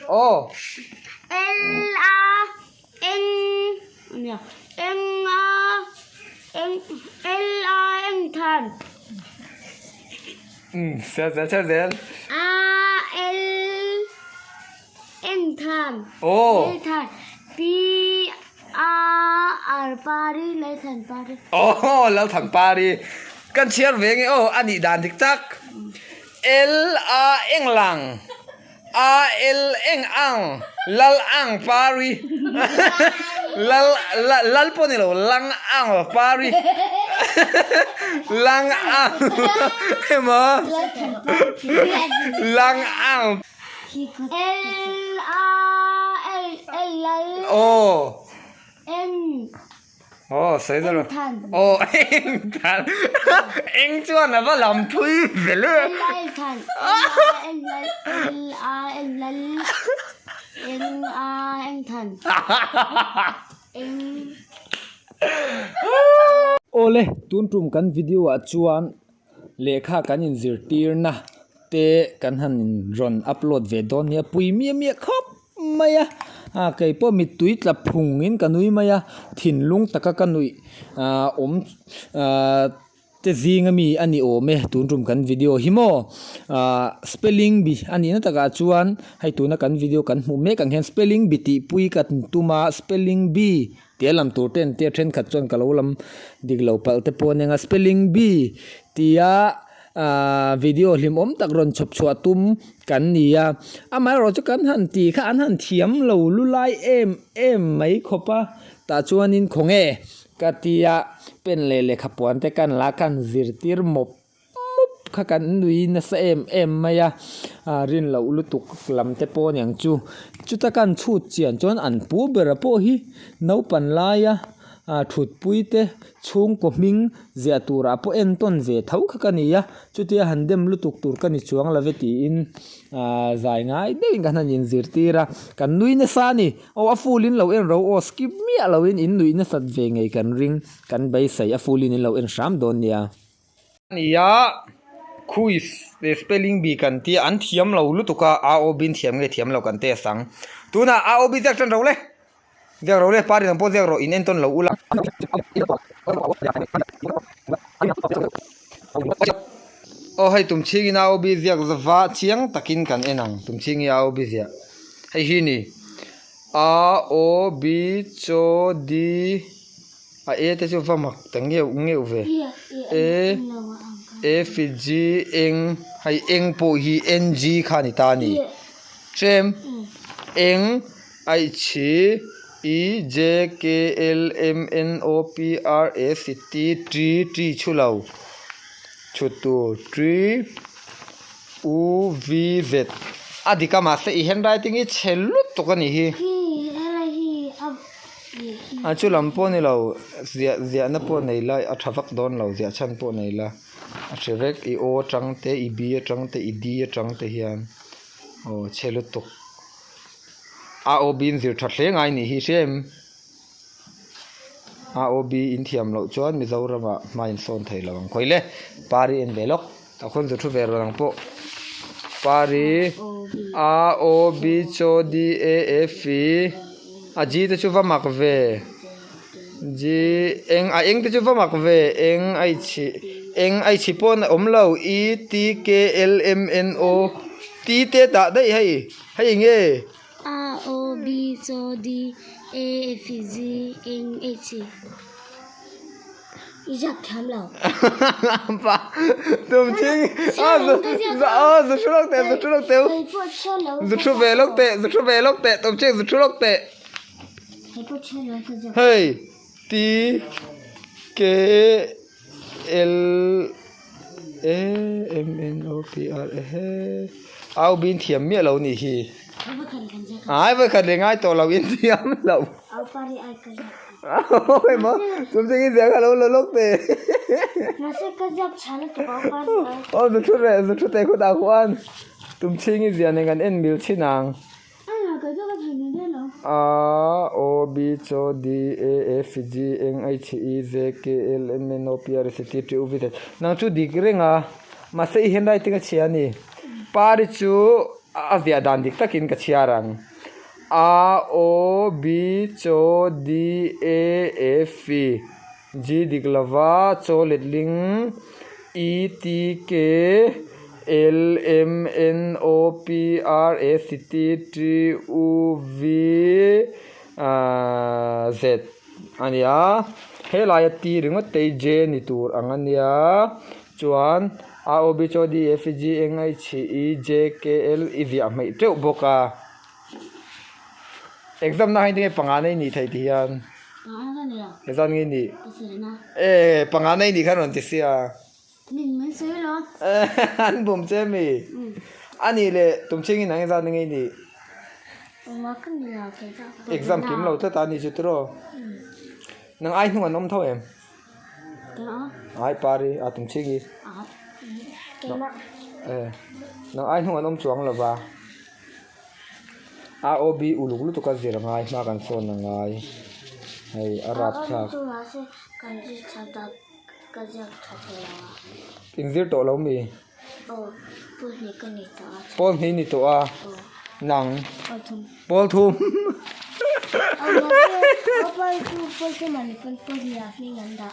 O L A N nhỉ N A N L A N than Sao sao sao A L N than O L than P A R Paris lấy thành Paris O lâu thằng pa đi căn chiết về nghe o anh đi đàn tik tak L A N lang A L N ang lal ang Paris lal po nilo lang ang Paris lang ang mà lang ang L A L L O N Ồ, xảy ra rồi. than Ồ, anh thằng anh cho nó vào làm thui về luôn. L A than L A N A N than N Ole tun tum kan video a chuan lekha kan in zir tir na te kan han in ron upload ve don ya pui mi khop maya a kai po mi tuit la phungin kanui maya thinlung taka kanui te zinga mi ani o me tun tum kan video himo spelling bi ani na taka chuan hai tu na kan video kan mu me kan hen spelling bi ti pui kat tuma spelling bi telam tur ten te then khat chon kalolam diglo pal te ponenga spelling b tia video hlim om tak ron chop chua tum kan nia amai ro chu kan han ti kha an han thiam lo lu lai em mai khopa ta chuanin khonge katia pen le khapuan te kan la kan zirtir mop kha kan nui na sa em maya rin lo lutuk lam te pon yang chu ta kan chut chian chon an pu bera po hi no pan laya thut puite chung ko ming zia tura po en ton ve thau kha kania chu tia handem lutuk tur kani chuang la veti in zai ngai de in kan in zirtira kan nui na sa ni o afulin lo en ro o skip mi lo in nui na sat ve ngai kan ring kan bai sai afulin in lo en sham don nia Nia quiz the spelling bee kan ti an thiam lo lu tuka a o bin thiam nge thiam lo kan te sang tuna a o bi jak tan ro le pari nang po jak ro in en ton lo ula o hai tum chingi na o bi jak zawa chiang takin kan enang tum chingi a o bi zia hai hi ni a o bi cho di a e te chu va mak tang nge ve e F G eng hay eng po hi N G khani ta ni chem eng ai chi E J K L M N O P R S T T chulau chutu tree U V Z adika ma se handwriting i chelu to kani hi chu lampo ni lo zia na po nei la athawak don lo zia chan po nei la Trevek i o trăng te i b trăng te i d trăng te hian o chelu tuk a o bin zir thathle ngai ni hi sem a o b in thiam lo chuan Mizorama main son thei lawang khoile pari en belok ta khon zu thu ver lang po pari a o b cho d a f a g te chu va mak ve g eng te chu va mak ve eng ai chi eng ai chi pon om lo E T K L M N O T te ta dai hay nge A O B so D A F G N H Isaac tham lâu ba tum ching zu chulok te zu chu ve lok te tum ching zu chulok te hey T K L A M N O P R A ao bin thiam mi lo ni hi ai với khẩn lên ngay tổ lầu yên thiam lầu ôi mà chúng tôi nghĩ rằng là lâu tệ nó sẽ có giáp chán là tụi bao ôi tôi chút tệ của đào quan chúng tôi nghĩ rằng này en mil chi nàng A O B cho D A F G N H I J K L M N O P R S T U V Z nàng chú đi cái nga mà sẽ hiện đại tiếng chia ni pari chú avia dan dik takin ka chiarang a o b cho d a f g dik lova cho letling e t k l m n o p r s t t u v z ania helaya ti ringot te j ni tur angania chuan a o b cho d f g n i c e j k l e v a mai teu boka exam na hindi panganay ni thai tiyan exam ni panganay ni karon ti siya mình sửa lo an bum che mi ani le tum chingi nang exam ngi ni mà cái gì là cái sao exam kim lo ta ni chu tro nang ai nu anom tho em đó ai pari a tum chingi cái đó nang ai nu anom chuang la ba a o b uluk lu to ka zira ngai ma kan son na ngai hai arab tha tôi là sẽ cần gì cho ta cái gì cho tôi là inzir to lo mi tôi này cái này đó pol ni ni to a nang thùng pol thum Pol tu mana pol dia ni nganda.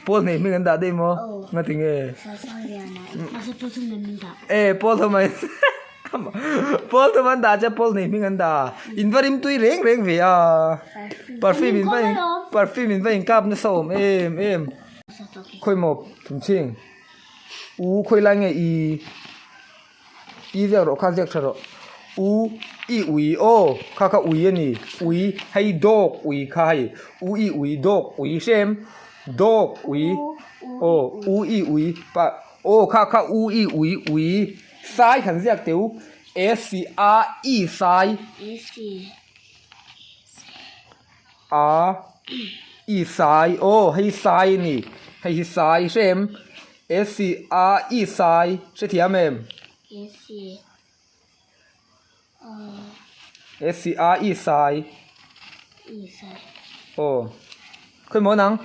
pol ni mi nganda de mo ngati nge Sasang dia na. Masa pol tu nganda. pol thum mai pol thum anda cha pol ni mi nganda invarim tui reng reng ve a perfume in vai kap na som em khoi mop thum ching u khoi la nge i ze ro kha zek tharo u i ui o kha kha ui ani ui hai dog ui khai u i ui dog ui sem dog ui o u i ui pa o kha kha u i ui sai khan zek teu s c r e sai Isi. r e sai o hai sai ni hai sai sem s c r e sai se thiam em Isi. s c r e sai Isi. ồ khơi món nắng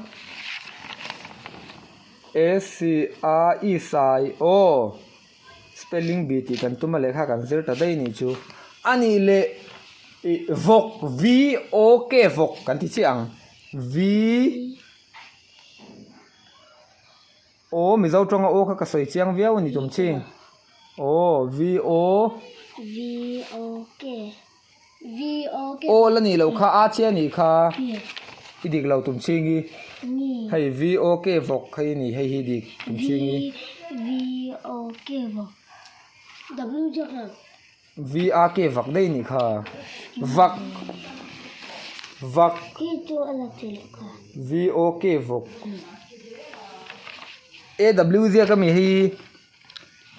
s c r e sai ồ spelling bee thì cần tụi mà lấy khác cần zero ta đây nhỉ chú anh ấy lệ vok v o k vok cần thì chị ăn v o mình dâu trong o các sợi chiang véo nhỉ chúng chị o v o V O K. V O K. o là nhỉ lâu kha a chia nhỉ kha Here. cái điệp lâu tụm chi nghi Ni. hay v o k vok hay nhỉ hay hi điệp tụm chi nghi V O K vô. W cho hả? v a k vak đây nhỉ kha vak vak Cái chỗ là tiền cả. v o k vok a w zia ka mi hi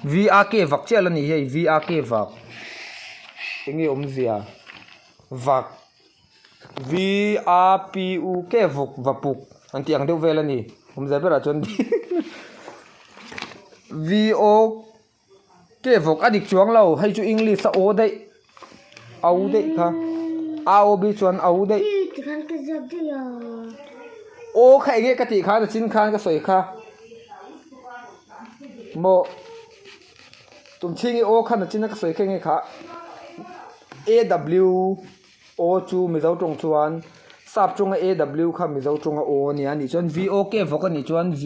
v a k vak che la ni hi v a k vak ingi zia vak v a p u k vok vapuk anti ang deu vela ni zia bera chon di v o k vok adik chuang lo hay chu english sa o dai au dai kha a o b chuan au dai Cái khăn cái giặc đi à. o khai ge ka ti kha da chin khan ka soi kha mo tum chingi o khan da chin ka soi khe kha a w o chu mi zau tong chuan sap chung a w kha mi zau chung a o ni ani chuan v o k vok ani chuan v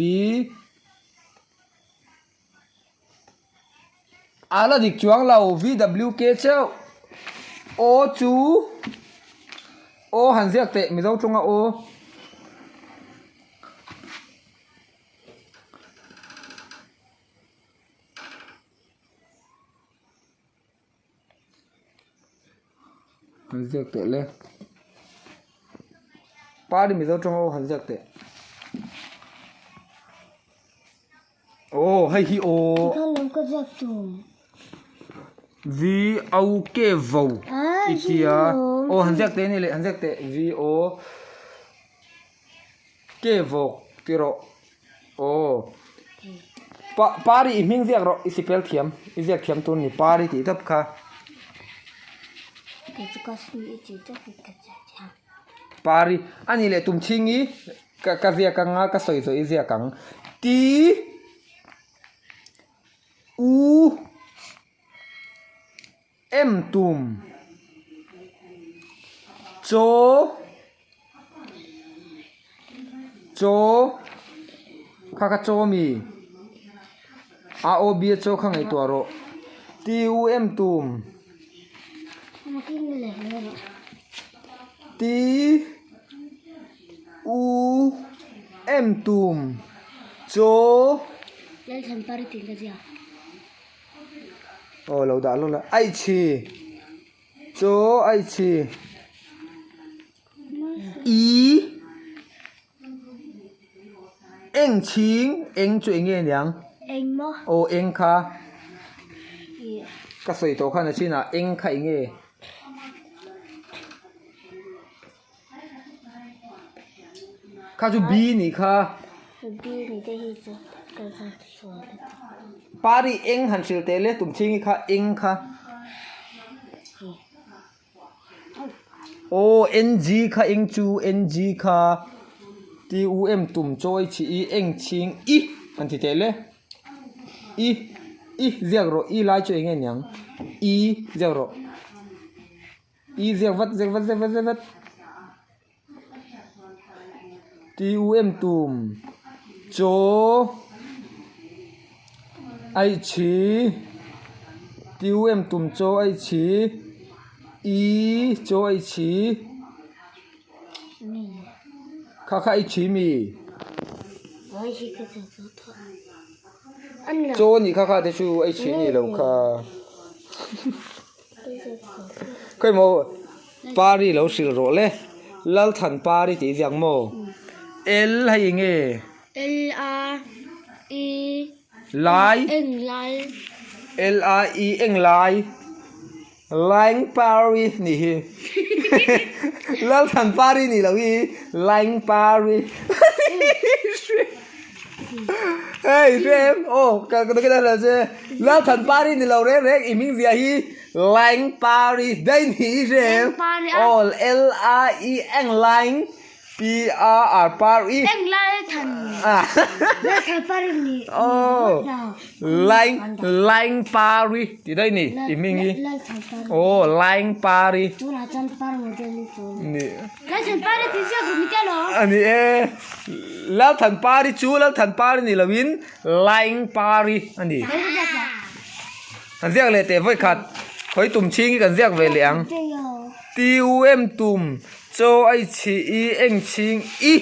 ala dik chuang lau v w k cheu o chu o han ziak te mi zau chung a o han ziak te le pa di mi zau chung o han ziak te o hay hi o Cái khăn làm cái giặc tù. v au ke vo À, itia o han ziak te ni le han ziak te v o ke vo tiro o pari iming ziak ro isipel thiam iziak thiam tun ni pari ti tap kha Cái chỗ có suy chỉ cho cái giặc. pari ani le tum chingi ka zia ka nga ka soi soi zia kang ti u em tum cho cho khaka cho mi a o b cho khang ai to ro t u m tumมากินเลยเลย t u m tum cho แล้วฉันปาริติกันจ้ะ oh lo da lo la ai chi cho ai chi ý anh chính anh chuyện nghe nhàng เองมั้ง ô anh kha cái sợi tổ khăn là chi nào anh kha nghe kha chú bi nị kha คือบีนี่จะฮิตกันสักส่วน pari anh hẳn chịu tê lệ tụm chính kha anh kha ô anh g kha anh chú anh g kha t u m tụm trôi chỉ anh chính ý hẳn thì tê lệ ý ý giặc rồi ý lại cho anh nghe nhàng ý giặc rồi ý giặc vắt t u m tùm cho ai chỉ t u m tùm cho ai chỉ ý cho ai chỉ นี่ khá khá ai chỉ mì เฮ้ยคิดก็จะสุดท้ายอันนั้น cho nhỉ khá khá để chú ai chỉ nhỉ lâu khá cái mô Paris lâu xịt rồi lẽ lal thành Paris thì giang mô L hay nghe L R E lại เอ็งไล L I E anh lại Lang Paris nỉ lal thành Paris nỉ lâu ý Lang Paris hey em oh cái đó là gì lal thành Paris nỉ lâu đấy đấy ý mình gì hi Lang Paris đây nỉ em oh L I E anh Lang P R R Paris เอ็งไลทัน à แล้วทันปารินี่ oh Lang Paris thì đây nỉ ý mình đi แล้วทันปาริ oh Lang Paris จูน่าจันปาริเดลิโต nỉ แล้วฉันปาริที่เสียกูไม่ได้หรอ anh ấy lão thần Paris chú lão thần Paris này là win Lang Paris anh đi ไม่ได้จ้ะ anh giặc lại để với khát khói tụm chi cái giặc về liang เจียว t u m tụm cho ai chỉ ý anh chính ý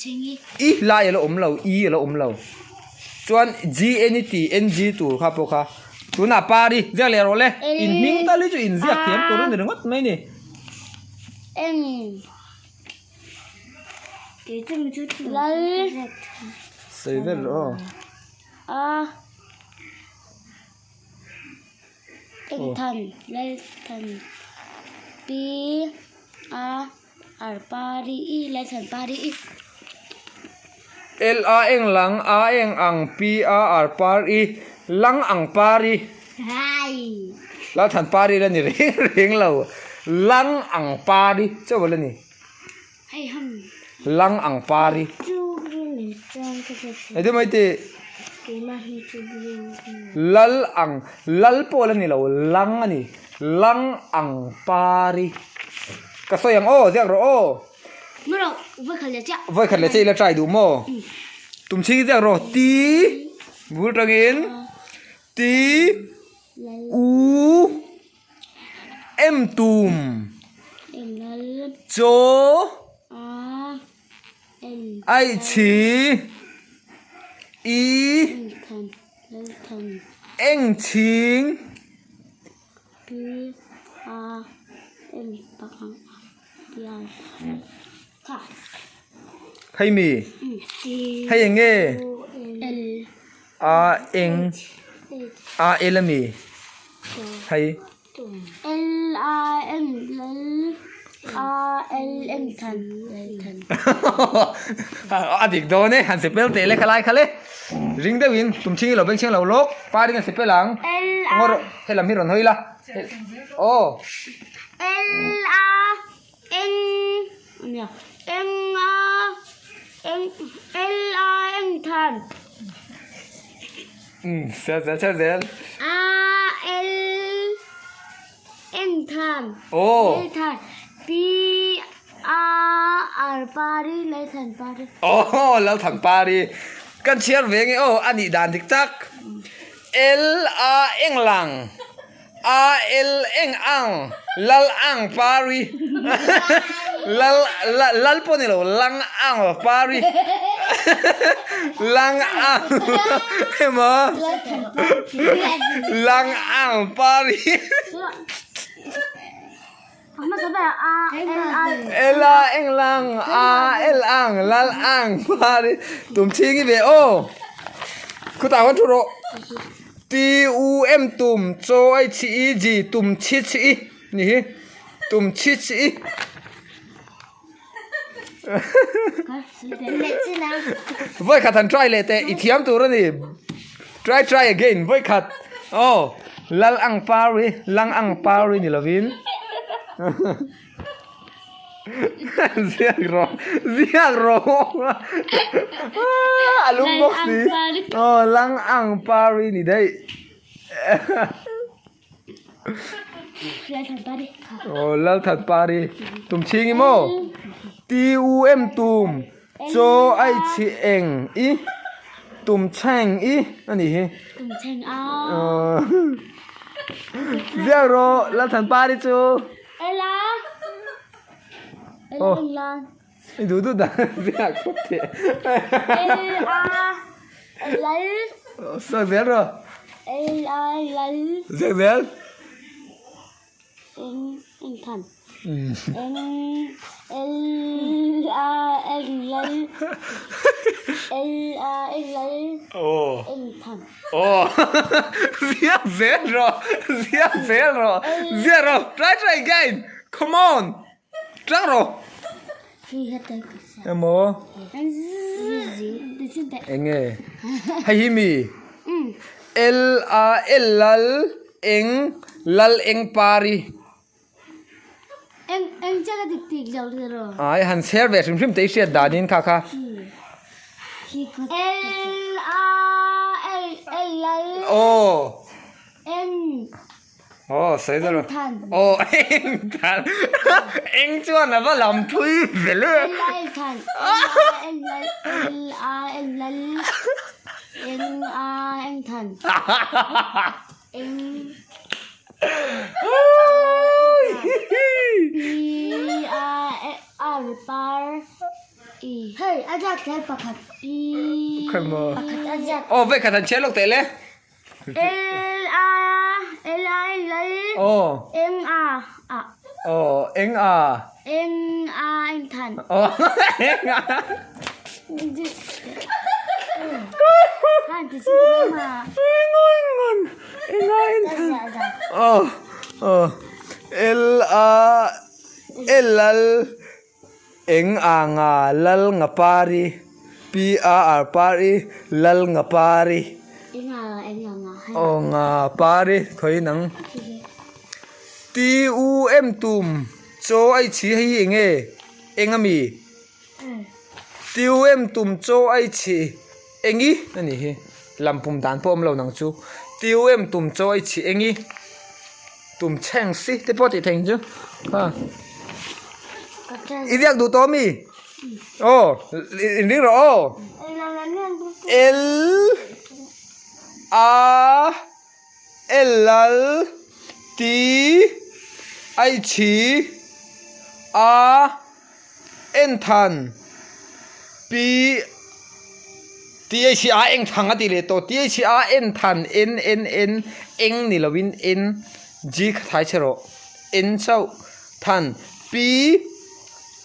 ชิงอี ý lại là lâu ý là lâu chuan g n t n g tụ khá bộ khá chú nạp Paris giặc lại rồi lẽ in mình ta lấy cho in giặc thiếm tôi nó đừng ngất mấy nè เอ็งเดี๋ยวจะมีชุดแล้ว xây về rồi อ่าเอ็งทันแล้วทันปีอาร์ปารีอีแล้วทันปารีอี L A anh lang A anh ang P R R Paris lang ang Paris ใช่ lão thần Paris là nhỉ riêng lâu lăng ẳng Paris cho vào lên nhỉ ให้ฮัม lăng ẳng Paris จูบลิจังก็จะ ấy thế mấy thì กินมาให้จูบลิ lal po lên nhỉ lâu lăng anh nhỉ lăng ẳng Paris cái số yang ô giang rồi ô เมื่อเราว่าเขาจะ vậy khẩn là chơi là trai đủ mò tụm chi giang rồi tí vui trăng in tí u em tùm เอ็งแล้ว cho อ่าเอ็ง ai chỉ ý ทันแล้วทัน anh chính ปีเอ็งปักหังปีค่ะ hay mì จี hay anh nghe เอ็ล à anh à em là mì hay เอลอาร์เอ็มแล้วRLM ทันเลยทัน à thì đó này hắn sẽ bel tệ lấy khai khai lấy ring đây win tụm chi là bên chiang lầu lốc pa đi cái sẽ bel lắng ngor hay làm mi ròn hơi la ô LRN เนี่ย LRM ทัน sẽ sẽ RL N than. Ồ. L than. P R pari lấy thần pari. Ồ, lâu thằng Paris. Căn chiết về nghe ô, anh đi đàn thích tắc. L A eng lang. A L eng ang. Lal ang Paris. Lal po nilo, lang ang Paris. Lang ang. Em ơi. Lấy thần pari. Lang ang Paris. Không có phải A L I. Ella eng lang a el ang lal ang Paris. Tụm chi cái về ô. Cứ tao vẫn rồi. T U M tụm cho ai chi gì tụm chi chi nhỉ? Tụm chi chi. Lấy chứ nào. Với khát thằng try lại tệ, ít hiếm tụi nó nè. Try again, với khát. Oh, lal ang Paris, lang ang Paris nhỉ là vin. Ziang ro. Alung box đi. Oh, lang ang Paris nhỉ đây. Lấy thần pari. Oh, lal thật Paris. Tụm chi nghe mô. T U M tụm cho ai chị eng ý. Tụm chang ý. Anh nhỉ? Tùng chanh A. Ziang ro, lal thật Paris chú. Ella. Ồ. Ella. Ý đủ đủ đã. Ziang không thể. L A. Lấy. Sao Ziang rồi? L I lấy. Ziang. N thần. N L A N lấy. L A N lấy. Ồ. N thần. Ồ. Ziang rồi. Ziang rồi. Ziang rồi. Try again. Come on. Trắng rồi. Khi hết tay cứ sao. Em mô. Gì. Để xin tệ. Anh nghe. Hay hi mi. Ừ. L A L lal eng lal eng Paris. Em chắc là tịch tịch dầu rồi. Ai han share về sim sim te share danin kha kha. Khi có L A L lấy. Ồ. N Ồ, sấy rồi. thần. Ồ, anh thần. Anh chưa là vào làm thui về luôn. L I thần. L A N lấy. N A N thần. N P R bar E. Hey, ajak cái pakat. E. Không mơ. Pakat ajak. Ồ, vậy cả thằng chế lộc tệ lẽ. L I lấy. Ồ. N A à. Ồ, anh à. N A N thần. Ồ, anh à. Hai thì xin mà. Ngon. Anh à, anh thần. Dạ dạ. Ồ. L A L lal eng a nga lal nga Paris. P A R Paris lal nga Paris. Anh ngà hay. Ồ nga Paris khơi nắng. T U M tùm cho ai chỉ hay nghe anh ami. T U M tùm cho ai chỉ anh ý anh nhỉ làm phum đàn phum lâu nắng chú. T U M tùm cho ai chỉ anh ý tùm chang xí thế bao nhiêu thành chứ ha. Ý điếc đủ to mi. Ồ, đi rồi. L A L T I chỉ A N thần B T H A N thằng á đi lệ to T H A N thần N N nì là win N G thái chế rồi N sau thần B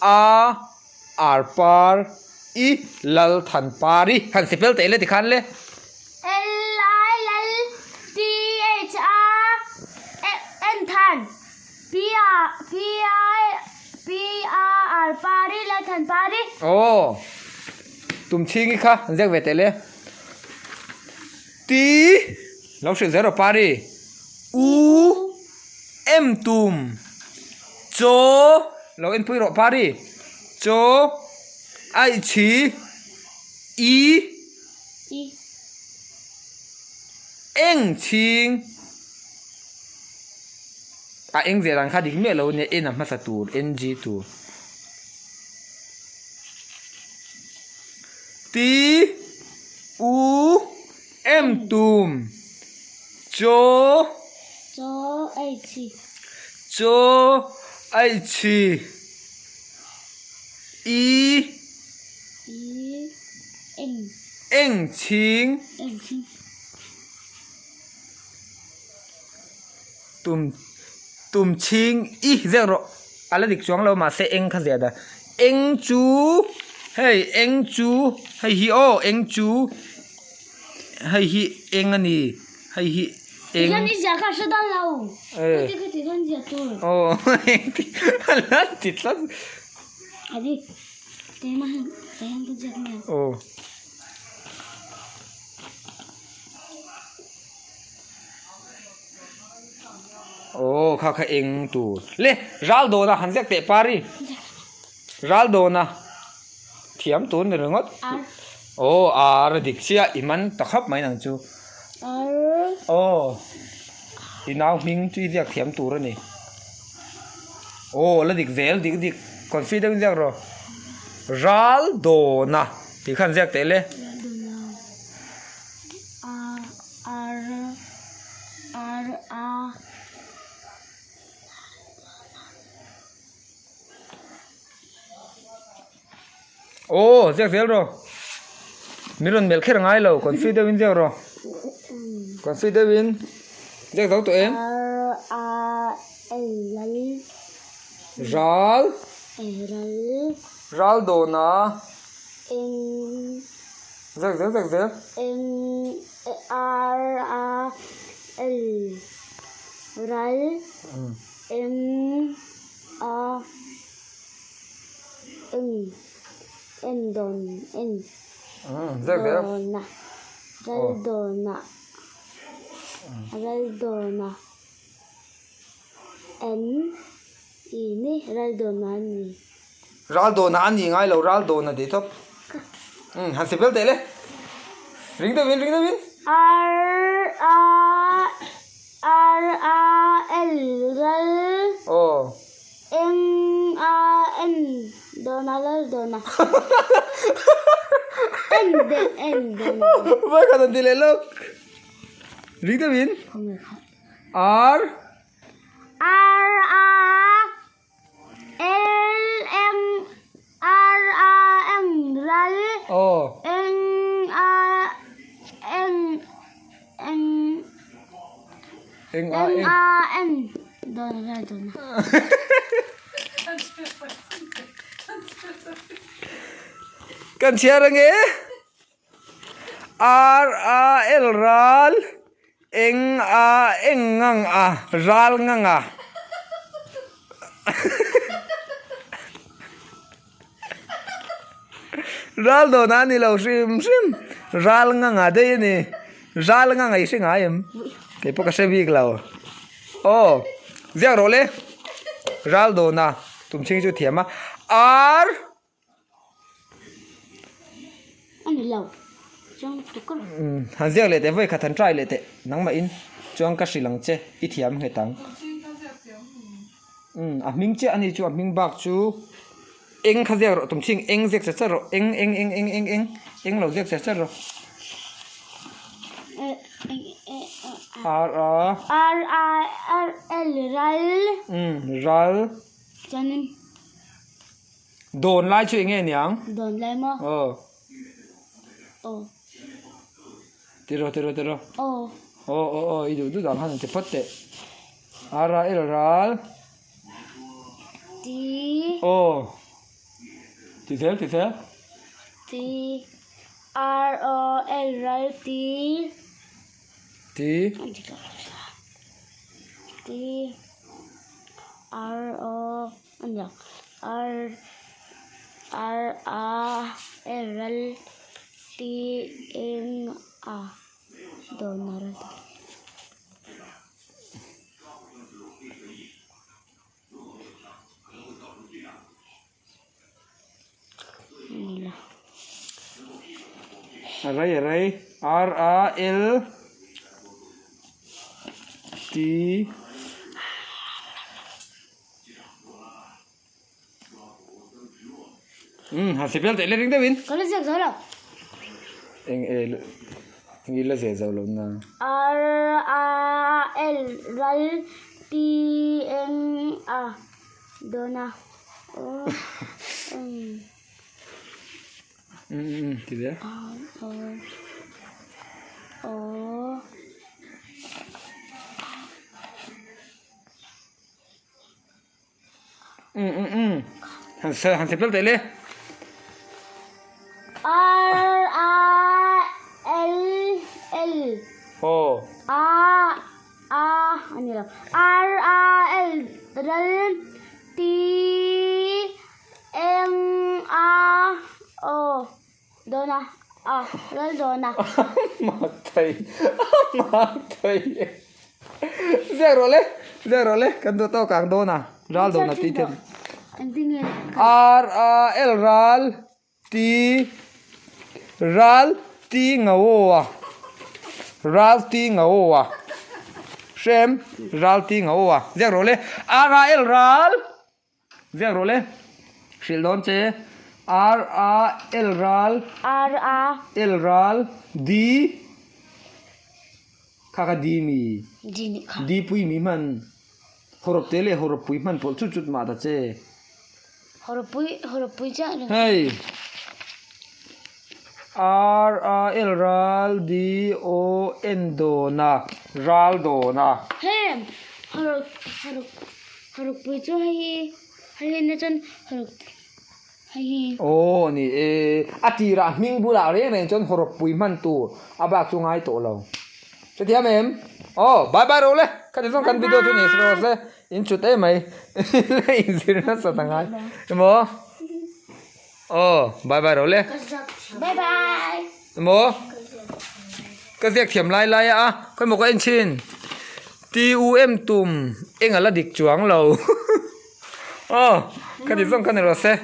A R par I lal thần pari hẳn sẽ phê tế lệ thì khăn lệ L I L T H A N thần P R pari là thần pari. ồ tụm chi nghĩ khá giác về tế lệ tí lâu sự zero pari U M tụm cho lâu em pui rõ pari cho ai chỉ I I anh chính à eng về rằng khá đỉnh mẹ lâu nè en à masa tu ng tu ti u em tum cho cho ai chi cho ai chi y ý anh eng ching anh chi tum ching y zero ala dik chuang lo ma se eng kha zeda eng chu hey eng chu hey hi o eng chu hey hi eng ani hey hi 你 eng 看你想看是到了，哎这个地方你多了， oh ala titla 还得给嘛，这样不这样。 oh oh kha kha eng tu le raldo na han zek te pari raldo na thiam tun ne rongot R oh ar dik sia iman takhap mai nang chu R oh inaw hing chu ziak thiam tur ani oh la dik zel dik dik confident ziak ro raldo na ti khan ziak te le R R R oh ziak zel ro miron mel kher ngai lo confident ziak ro confident ziak dau to em R R L ral L raldo na N ziak zel N R R L Ral N A N N don N ziak zel dona Raldona Raldona N ini Raldona ni raldo na ani ngai lo raldo na de top han se bel te le ring the win R A L Ral oh N A N Dona Raldona N Dona ba ka dan dile lo ring the win không được học r R A L M R A M Ral oh N A N N eng N a eng A N Dona Raldona kan chia ra nge r a l ral eng a eng ngang a ral ngang a ral do na ni lo sim ral ngang a de ni ral ngang ai sing ai em ke po ka se big lao oh ziak ro le ral do na tum ching chu thiama r anh lâu trong tụ con han ziak le te voi kha than trai le te nang ma in chuang ka silang che I thiam he tang a ming che ani chu a ming bak chu eng kha ziak ro tum ching eng ziak se ro eng lo ziak se ro r a R A R L Ral ral cho nên don lai chu eng e niang đồn lại mà oh ô tiro ô oh I du dang han te phat te r a l ral tí oh ti sel T R O L Ral tí ti T R O anh nhỉ R R A L Ral T N A đồn nào arai r a l t 50 bel te le ring de win có lấy giặc rồi đâu eng e ngi la ze zo lo na R A L ral T N A dona ti de O han se bel te le R A L L oh ini loh R A L ral T M A O dona ral dona ma thai zero le kan do to kang do na ral do na ti them anh tin nghe R A L ral T ngawa ral T ngawa shem ral T ngawa zero le R A L ral zero le shil don che R A L ral R A L ral D kaka D mi Jini kha D pui mi man horop tele horop pui man pol chut ma ta che horapui cha rồi hey R A L ral D O N do na ral do na hey horapui cho hay na chân hay oh ni e atira ming bula re ne chon horop pui man tu aba chu ngai to lo che thiam em oh bye bye rồi ka ti song kan video tu ni ro se in chut e mai le in sir na sa tangai mo oh bye bye rồi bye bye mo cái việc thiểm lai lai à cái một cái anh xin TUM tùm anh ở là địch chuáng lầu cái gì xong cái này rồi xe